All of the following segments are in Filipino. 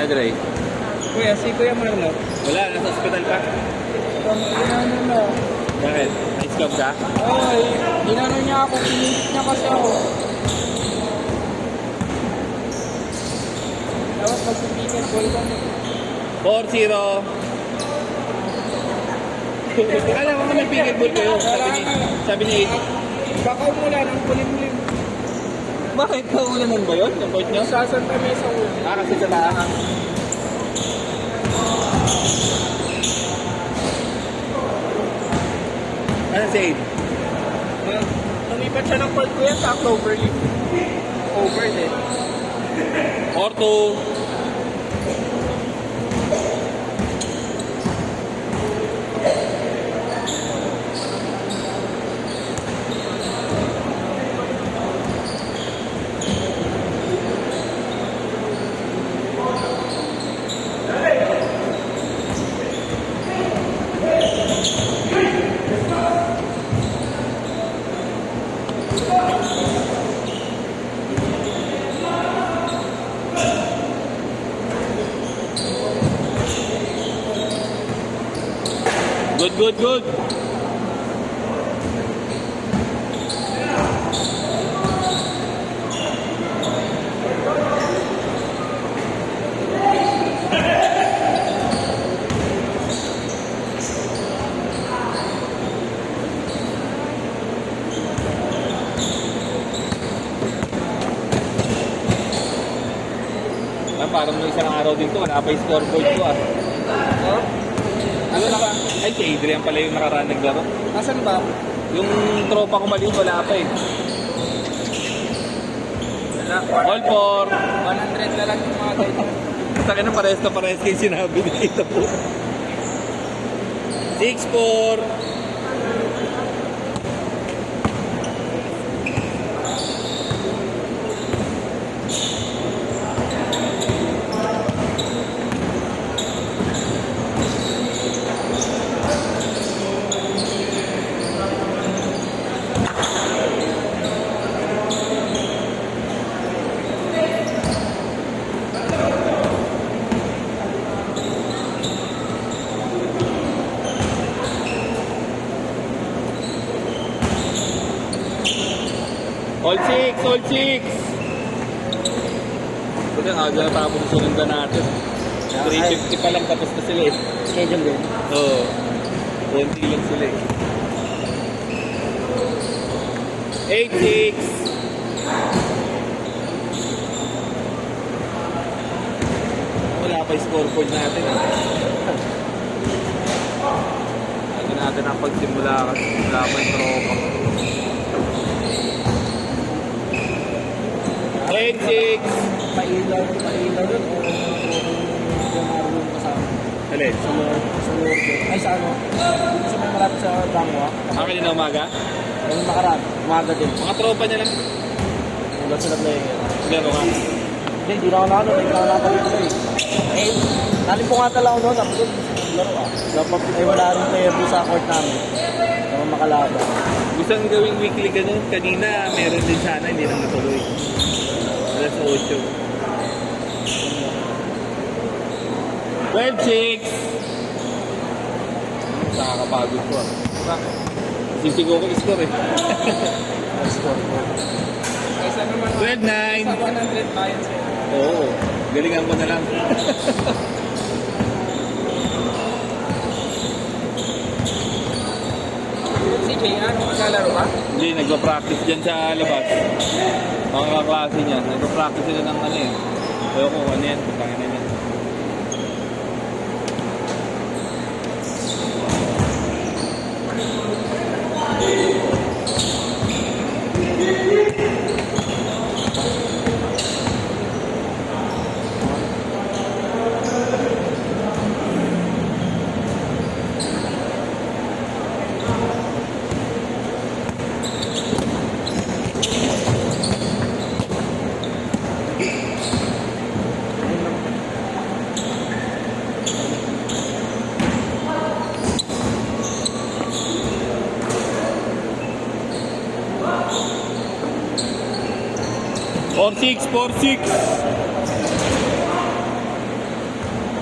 Dre. Kuya, si Kuya Marlo. Wala, nasa ospital pa. Inano na. Bakit? Ice club ka? Oo, inano niya ako. Pinipit niya kasi ako. Dapat magpipikit ball kami. 4-0. Alam mo may picket ball kayo. Sabi ni 8. Baka umulan ng kulim-kulim. Bakit? Kaulanan ba yun? Yung court nyo? Sa Santa Mesa ulan. Kasi sa taas. Ano si 8? Lumipat siya ng court kuya sa Cloverleaf. Over din. 4-2. Good. Parang may isang araw dito, wala pa yung scoreboard ko ah. Oh? Ano na ba? Ay, si Adrian pala yung nakaraan naglaro. Asan ba? Yung tropa ko maliw, wala pa eh. Wala. All for 100 na lang yung mga ganyan. sa akin na parehas kayo sinabi dito po. 6-4. All six. Ito nga, aga na tapos sunundan natin. 350 pa lang tapos na sila eh. Schedule din. Oo. 20 lang sila eh. 8-6. Wala pa yung scoreboard natin eh. Lagi natin ang pagsimula kasi wala pa yung tropa. 8-6. Pailaw doon. Yung marunong kasama. Alin? Sa Lord. Ay, sa ano? Dito sa may malapit sa Bangwa. Akin na umaga? Yung nakaraan. Umaga din. Mga tropa niya lang. Hanggang sila player. Gano nga? Hindi na ako nakano. Hindi na ako nakapalito eh. Eh, nalimpo nga talaga ako doon. Sabi ko, laro ah. Dapat ay wala rin player doon sa court namin. Dapat makalaban. Gusto ang gawing weekly ganun. Kanina, meron din sana. Hindi lang natuloy. Alas 8. 12-6. Nakakapagod ko ah. Bakit? Sisigaw ko score eh. Kaysa naman 12-9. sa 100 bayan sa'yo. Oo. Galingan ko na lang. Si Jay, ano? Maglalaro ba? Hindi, nagpa-practice dyan sa labas. Mga kaklase niya. Nagpa-practice sila ng ano eh. Ayaw ko, ano yan? Pagkain na yan.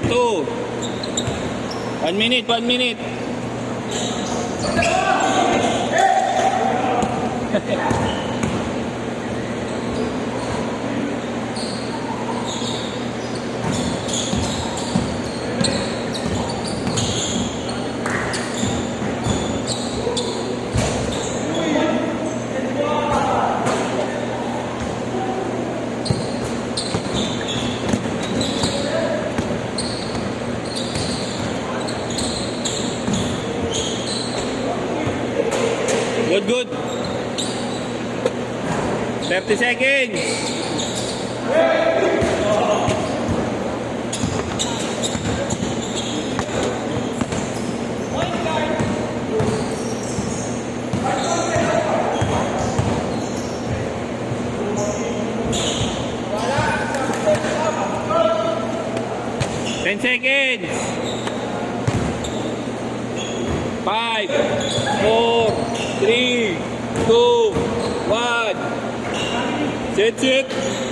5-2. 1 minute, 1 minute. Good, good. 30 seconds. Ten seconds. 5, 4, 3, 2, 1. Sit.